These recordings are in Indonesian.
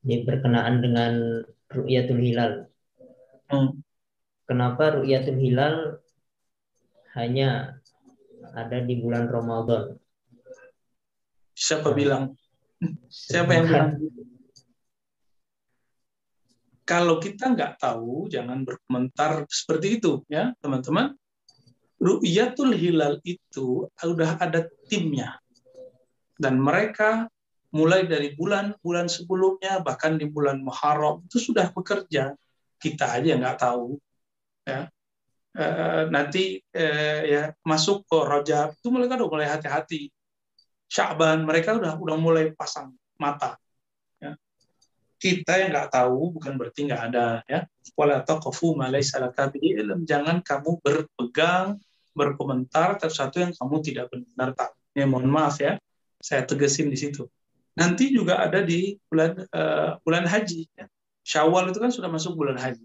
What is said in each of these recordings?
Ini berkenaan dengan Ru'yatul Hilal. Kenapa Ru'yatul Hilal hanya ada di bulan Ramadan? Siapa bilang? Siapa yang bilang? Sedangkan Kalau kita nggak tahu, jangan berkomentar seperti itu, ya teman-teman. Ru'yatul Hilal itu udah ada timnya, dan mereka mulai dari bulan-bulan sebelumnya, bahkan di bulan Muharram itu sudah bekerja. Kita aja nggak tahu, ya. Nanti ya masuk ke Rajab itu mereka udah mulai hati-hati. Sya'ban mereka udah mulai pasang mata. Ya. Kita yang nggak tahu bukan berarti nggak ada, ya. Wala taqfu ma laysa laka bihi ilm. Jangan kamu berpegang, berkomentar terhadap sesuatu yang kamu tidak benar tahu. Ya, mohon maaf ya, saya tegesin di situ. Nanti juga ada di bulan haji. Ya. Syawal itu kan sudah masuk bulan haji.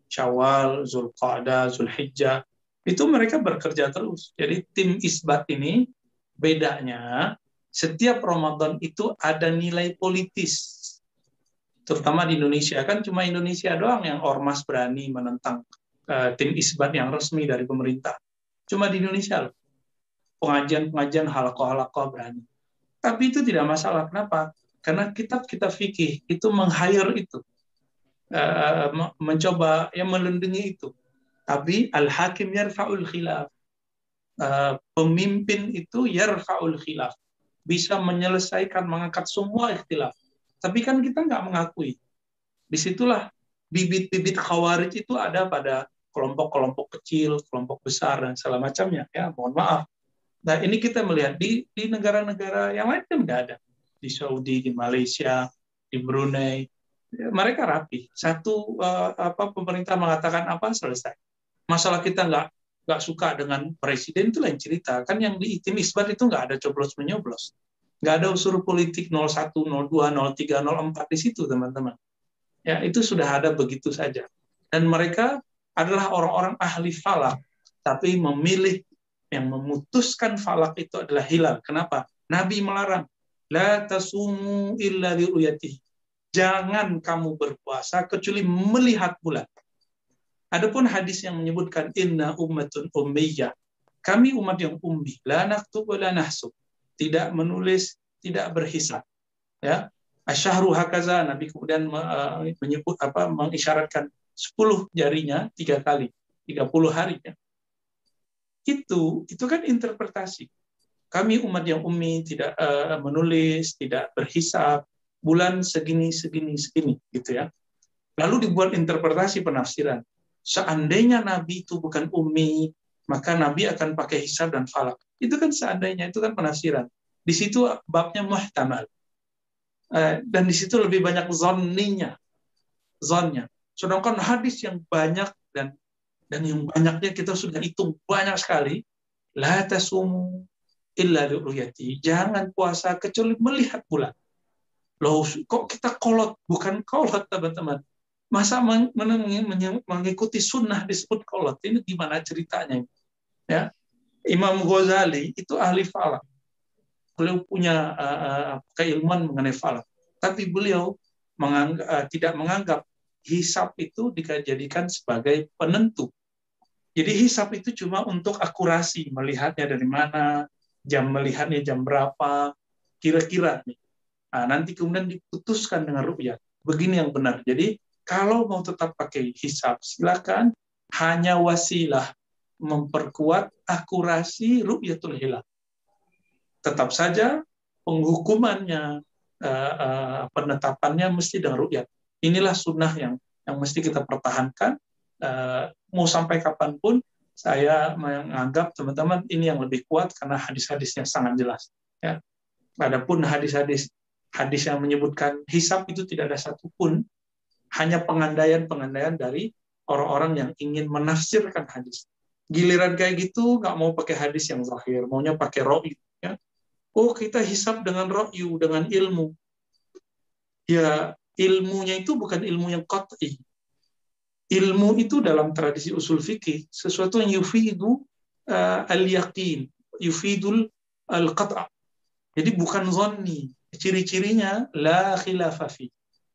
Syawal, Zulqa'dah, Zulhijjah, itu mereka bekerja terus. Jadi tim isbat ini bedanya setiap Ramadan itu ada nilai politis. Terutama di Indonesia, kan cuma Indonesia doang yang ormas berani menentang tim isbat yang resmi dari pemerintah. Cuma di Indonesia loh. Pengajian-pengajian halaqah-halaqah berani. Tapi itu tidak masalah. Kenapa? Karena kitab-kitab fikih itu meng-hire itu. Mencoba yang melindungi itu. Tapi al-hakim yarfa'ul khilaf. Pemimpin itu yarfa'ul khilaf. Bisa menyelesaikan, mengangkat semua ikhtilaf. Tapi kan kita nggak mengakui. Disitulah bibit-bibit khawarij itu ada pada kelompok-kelompok kecil, kelompok besar, dan segala macamnya. Ya, mohon maaf. Nah, ini kita melihat di negara-negara yang lain kan nggak ada. Di Saudi, di Malaysia, di Brunei, mereka rapi. Satu pemerintah mengatakan apa, selesai. Masalah kita nggak suka dengan presiden itu lain cerita. Kan yang di tim isbat itu nggak ada coblos-menyoblos. Nggak ada unsur politik 01, 02, 03, 04 di situ, teman-teman. Ya, itu sudah ada begitu saja. Dan mereka adalah orang-orang ahli falak, tapi memilih yang memutuskan falak itu adalah hilal. Kenapa? Nabi melarang, la tasumu illa liru'yatihi. Jangan kamu berpuasa kecuali melihat bulan. Adapun hadis yang menyebutkan inna ummatun ummiyah, kami umat yang ummi, la naktub wa la nahsub, tidak menulis, tidak berhisab. Ya, asyahru hakaza, Nabi kemudian menyebut mengisyaratkan 10 jarinya 3 kali, 30 hari. Ya. Itu kan interpretasi. Kami umat yang ummi, tidak menulis, tidak berhisab, bulan segini gitu ya. Lalu dibuat interpretasi penafsiran. Seandainya Nabi itu bukan ummi, maka Nabi akan pakai hisab dan falak. Itu kan seandainya, itu kan penafsiran. Di situ babnya muhtamal. Dan di situ lebih banyak zonnya. Sedangkan hadis yang banyak dan yang banyaknya kita sudah hitung banyak sekali. La tasumu illa liru'yati. Jangan puasa kecuali melihat bulan. Loh, kok kita kolot? Bukan kolot, teman-teman. Masa mengikuti sunnah disebut kolot? Ini gimana ceritanya? Ya, Imam Ghazali itu ahli falak. Beliau punya keilmuan mengenai falak. Tapi beliau tidak menganggap hisab itu dijadikan sebagai penentu. Jadi hisab itu cuma untuk akurasi, melihatnya dari mana, melihatnya jam berapa, kira-kira nih. Nah, nanti kemudian diputuskan dengan ru'yat. Begini yang benar. Jadi kalau mau tetap pakai hisab, silakan. Hanya wasilah memperkuat akurasi ru'yatul hilal. Tetap saja penghukumannya, penetapannya mesti dengan ru'yat. Inilah sunnah yang mesti kita pertahankan. Mau sampai kapanpun, saya menganggap teman-teman ini yang lebih kuat karena hadis-hadisnya sangat jelas. Ya. Adapun hadis yang menyebutkan hisab itu tidak ada satupun, hanya pengandaian dari orang-orang yang ingin menafsirkan hadis. Giliran kayak gitu nggak mau pakai hadis yang zahir, maunya pakai ro'yu. Ya. Oh, kita hisab dengan ro'yu, dengan ilmu. Ya, ilmunya itu bukan ilmu yang qat'i. Ilmu itu dalam tradisi usul fikih sesuatu yang yufidu al-yaqin, yufidul al-qat'a. Jadi bukan zonni. Ciri-cirinya la khilafa fi.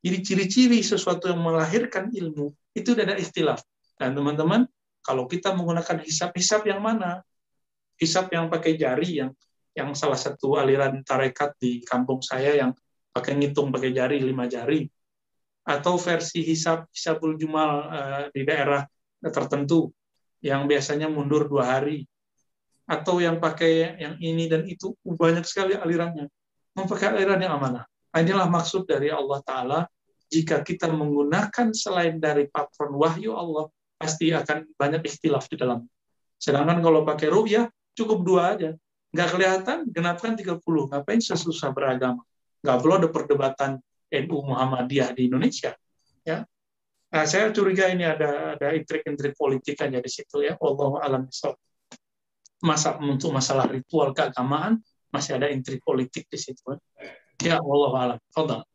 Jadi ciri-ciri sesuatu yang melahirkan ilmu itu ada ikhtilaf. Dan teman-teman, kalau kita menggunakan hisab-hisab yang mana? Hisab yang pakai jari, yang salah satu aliran tarekat di kampung saya yang pakai ngitung pakai jari, 5 jari, atau versi hisabul jumal di daerah tertentu yang biasanya mundur 2 hari, atau yang pakai yang ini dan itu, banyak sekali alirannya. Memakai aliran yang amanah. Inilah maksud dari Allah Ta'ala, jika kita menggunakan selain dari patron wahyu Allah, pasti akan banyak ikhtilaf di dalam. Sedangkan kalau pakai ru'yah, cukup 2 aja. Nggak kelihatan, genapkan 30. Ngapain susah beragama? Nggak perlu ada perdebatan NU Muhammadiyah di Indonesia. Ya. Nah, saya curiga ini ada intrik-intrik politik aja di situ ya. Wallahu a'lam bishawab. Untuk masalah ritual keagamaan masih ada intrik politik di situ. Ya, wallahu a'lam. Fadhal.